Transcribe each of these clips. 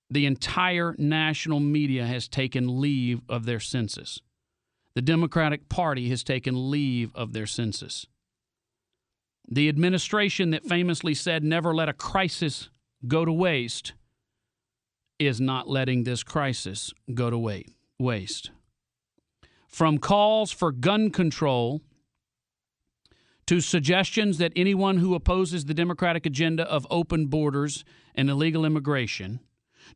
The entire national media has taken leave of their senses. The Democratic Party has taken leave of their senses. The administration that famously said never let a crisis go to waste is not letting this crisis go to waste. From calls for gun control to suggestions that anyone who opposes the Democratic agenda of open borders and illegal immigration,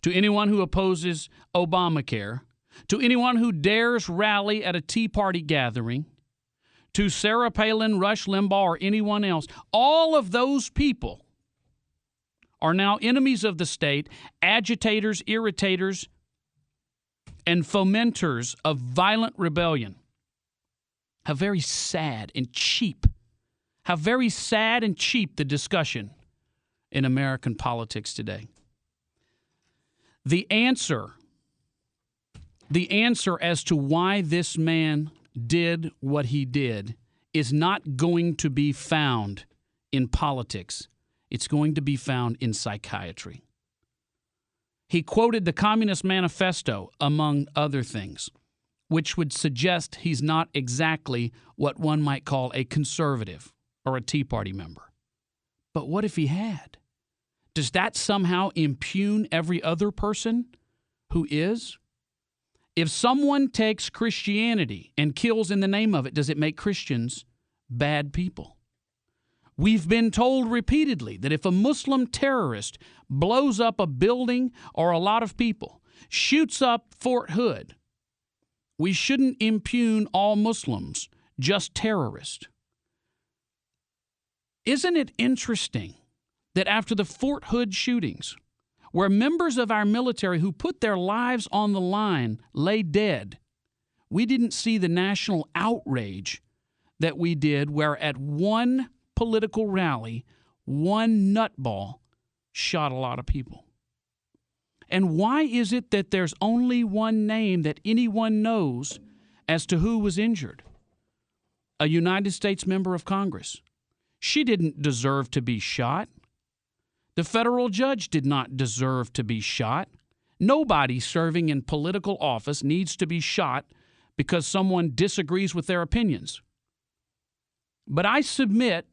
to anyone who opposes Obamacare, to anyone who dares rally at a Tea Party gathering, to Sarah Palin, Rush Limbaugh, or anyone else, all of those people are now enemies of the state, agitators, irritators, and fomenters of violent rebellion. How very sad and cheap the discussion in American politics today. The answer as to why this man did what he did is not going to be found in politics. It's going to be found in psychiatry. He quoted the Communist Manifesto, among other things, which would suggest he's not exactly what one might call a conservative or a Tea Party member. But what if he had? Does that somehow impugn every other person who is? If someone takes Christianity and kills in the name of it, does it make Christians bad people? We've been told repeatedly that if a Muslim terrorist blows up a building or a lot of people, shoots up Fort Hood, we shouldn't impugn all Muslims, just terrorists. Isn't it interesting that after the Fort Hood shootings, where members of our military who put their lives on the line lay dead, we didn't see the national outrage that we did where at one political rally, one nutball shot a lot of people. And why is it that there's only one name that anyone knows as to who was injured? A United States member of Congress. She didn't deserve to be shot. The federal judge did not deserve to be shot. Nobody serving in political office needs to be shot because someone disagrees with their opinions. But I submit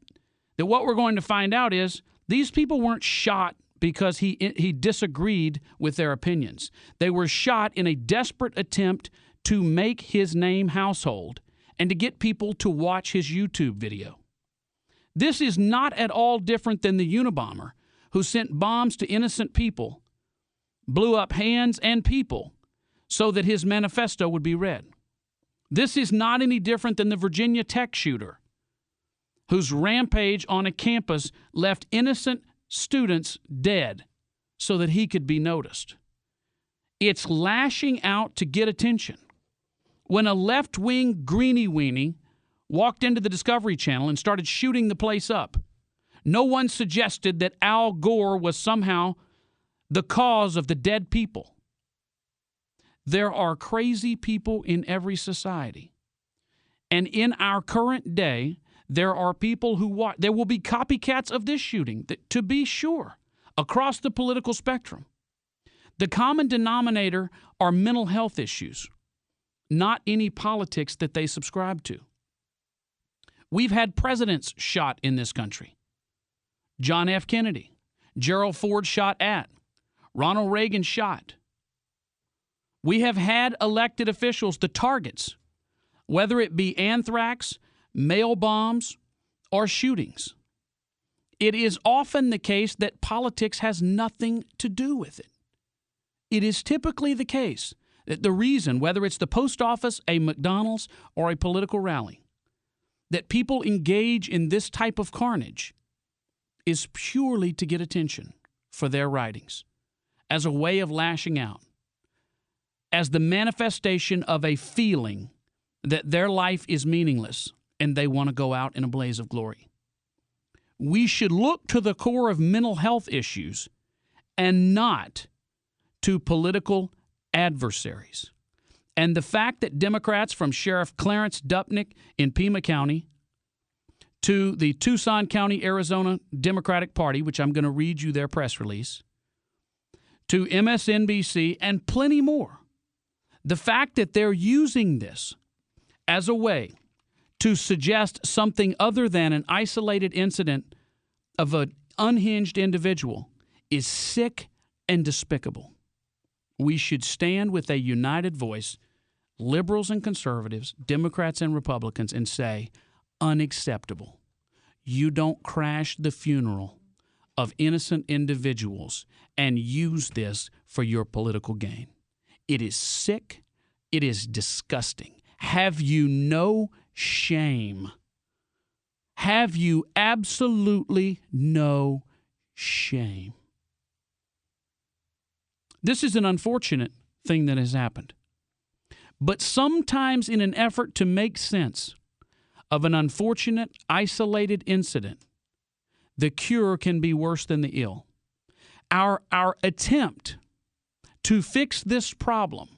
that what we're going to find out is these people weren't shot because he disagreed with their opinions. They were shot in a desperate attempt to make his name household and to get people to watch his YouTube video. This is not at all different than the Unabomber who sent bombs to innocent people, blew up hands and people so that his manifesto would be read. This is not any different than the Virginia Tech shooter whose rampage on a campus left innocent students dead so that he could be noticed. It's lashing out to get attention. When a left-wing greenie weenie walked into the Discovery Channel and started shooting the place up, no one suggested that Al Gore was somehow the cause of the dead people. There are crazy people in every society. And in our current day, there are people who watch. There will be copycats of this shooting, to be sure, across the political spectrum. The common denominator are mental health issues, not any politics that they subscribe to. We've had presidents shot in this country. John F. Kennedy, Gerald Ford shot at, Ronald Reagan shot. We have had elected officials, the targets, whether it be anthrax, mail bombs, or shootings. It is often the case that politics has nothing to do with it. It is typically the case that the reason, whether it's the post office, a McDonald's, or a political rally, that people engage in this type of carnage is purely to get attention for their writings, as a way of lashing out, as the manifestation of a feeling that their life is meaningless and they want to go out in a blaze of glory. We should look to the core of mental health issues and not to political adversaries. And the fact that Democrats from Sheriff Clarence Dupnick in Pima County to the Tucson County, Arizona Democratic Party, which I'm going to read you their press release, to MSNBC, and plenty more. The fact that they're using this as a way to suggest something other than an isolated incident of an unhinged individual is sick and despicable. We should stand with a united voice, liberals and conservatives, Democrats and Republicans, and say, unacceptable. You don't crash the funeral of innocent individuals and use this for your political gain. It is sick. It is disgusting. Have you no shame? Have you absolutely no shame? This is an unfortunate thing that has happened. But sometimes in an effort to make sense of an unfortunate, isolated incident, the cure can be worse than the ill. Our attempt to fix this problem,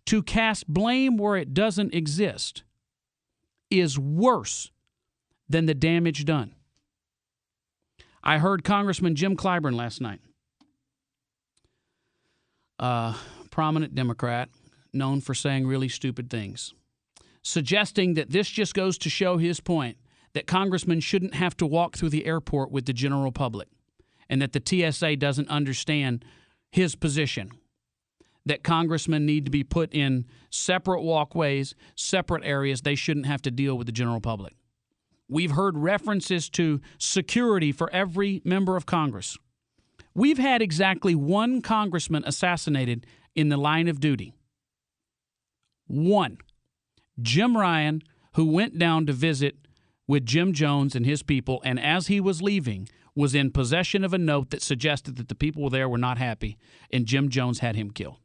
to cast blame where it doesn't exist, is worse than the damage done. I heard Congressman Jim Clyburn last night, a prominent Democrat known for saying really stupid things, suggesting that this just goes to show his point that congressmen shouldn't have to walk through the airport with the general public and that the TSA doesn't understand his position, that congressmen need to be put in separate walkways, separate areas. They shouldn't have to deal with the general public. We've heard references to security for every member of Congress. We've had exactly one congressman assassinated in the line of duty. One. Jim Ryan, who went down to visit with Jim Jones and his people, and as he was leaving, was in possession of a note that suggested that the people there were not happy, and Jim Jones had him killed.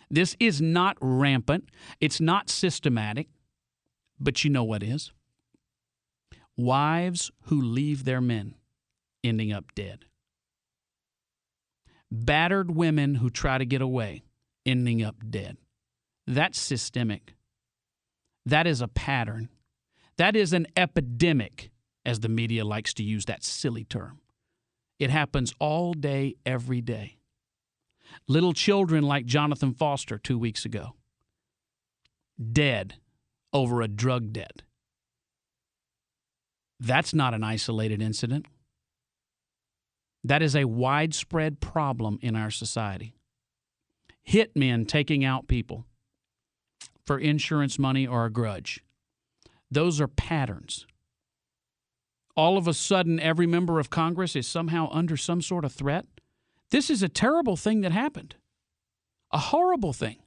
This is not rampant. It's not systematic. But you know what is? Wives who leave their men ending up dead. Battered women who try to get away ending up dead. That's systemic. That is a pattern. That is an epidemic, as the media likes to use that silly term. It happens all day, every day. Little children like Jonathan Foster 2 weeks ago, dead over a drug debt. That's not an isolated incident. That is a widespread problem in our society. Hitmen taking out people for insurance money or a grudge. Those are patterns. All of a sudden, every member of Congress is somehow under some sort of threat. This is a terrible thing that happened. A horrible thing.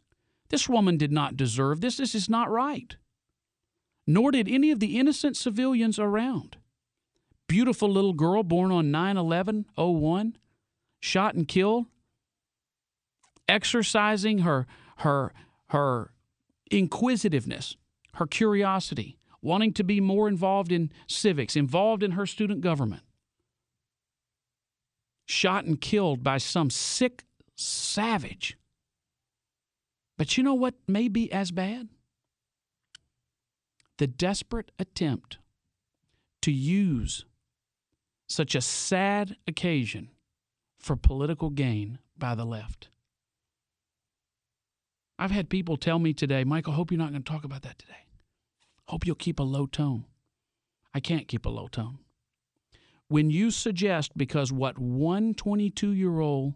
This woman did not deserve this. This is not right. Nor did any of the innocent civilians around. Beautiful little girl born on 9/11/01, shot and killed, exercising her inquisitiveness, her curiosity, wanting to be more involved in civics, involved in her student government. Shot and killed by some sick savage. But you know what may be as bad? The desperate attempt to use such a sad occasion for political gain by the left. I've had people tell me today, Michael, hope you're not going to talk about that today. Hope you'll keep a low tone. I can't keep a low tone. When you suggest, because what one 22-year-old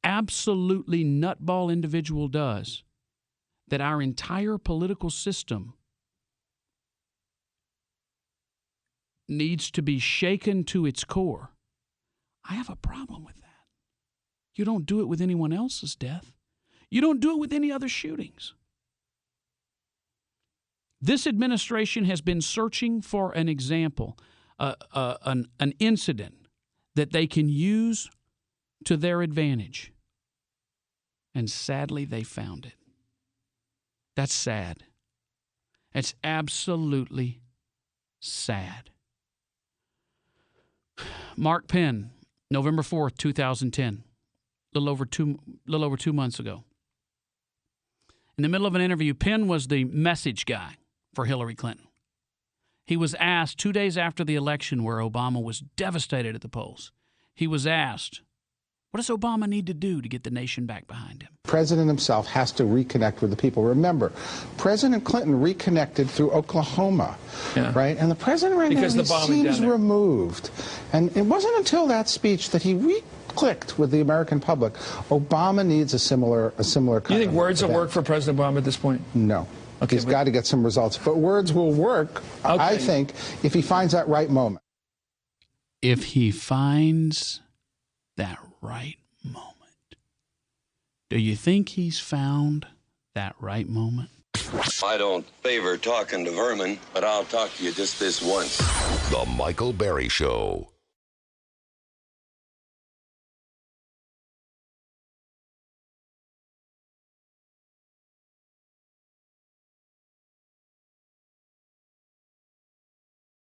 absolutely nutball individual does, that our entire political system needs to be shaken to its core, I have a problem with that. You don't do it with anyone else's death. You don't do it with any other shootings. This administration has been searching for an example, an incident that they can use to their advantage. And sadly, they found it. That's sad. It's absolutely sad. Mark Penn, November 4th, 2010, a little over two months ago. In the middle of an interview, Penn was the message guy for Hillary Clinton. He was asked 2 days after the election, where Obama was devastated at the polls, he was asked, What does Obama need to do to get the nation back behind him? The president himself has to reconnect with the people. Remember, President Clinton reconnected through Oklahoma, right? And the president right now seems removed. And it wasn't until that speech that he clicked with the American public. Obama needs a similar kind. You think words will work for President Obama at this point? No. Okay, he's got to get some results. But words will work, I think, if he finds that right moment. If he finds that right moment. Do you think he's found that right moment? I don't favor talking to vermin, but I'll talk to you just this once. The Michael Berry Show.